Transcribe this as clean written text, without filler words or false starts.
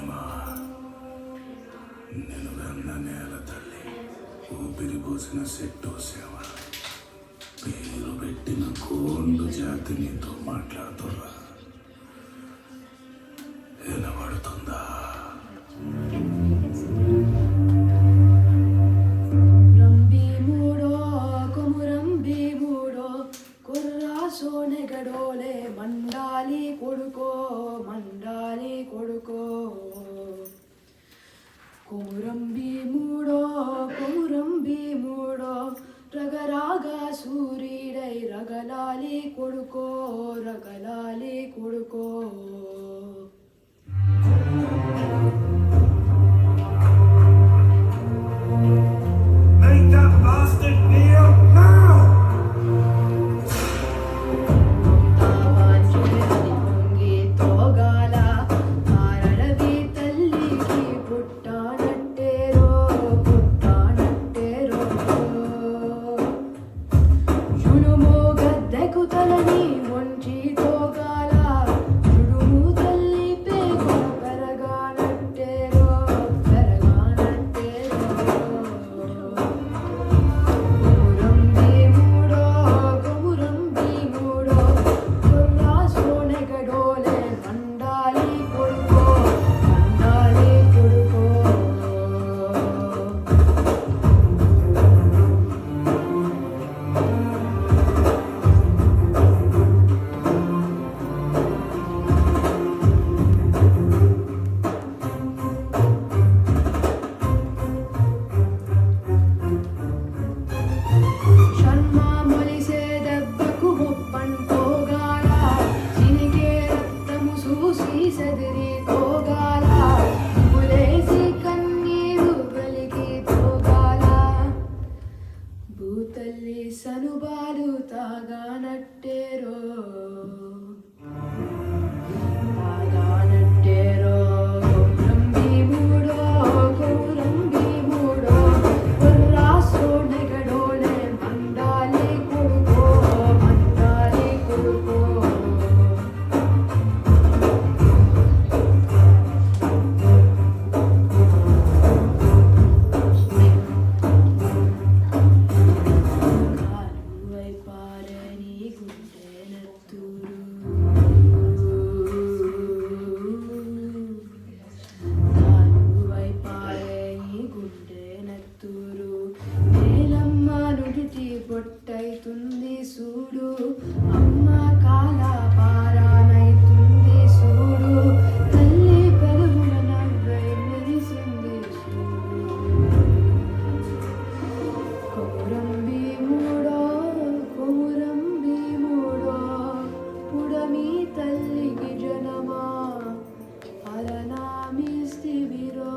మహిమ నేను వెన్న నేల తల్లి ఊపిరి పోసిన సెట్టు సేవ పేరు పెట్టిన కోండు జాతి నీతో మాట్లాడుతున్నా వినబడుతుందా? సోనెగడోలే మండాలి కొడుకో కొమురం భీముడో రగరాగా సూర్యుడై రగలాలి కొడుకో భూతల్లి సనుబాలు తాగానట్టేరో పొట్టైతుంది సూడు అమ్మ కాల పారానైతుంది సూడు తల్లి పెరుగున నవ్వై మెరిసింది సూడు కొమురం భీముడో పుడమి తల్లికి జనమా అలనామిస్తివిరో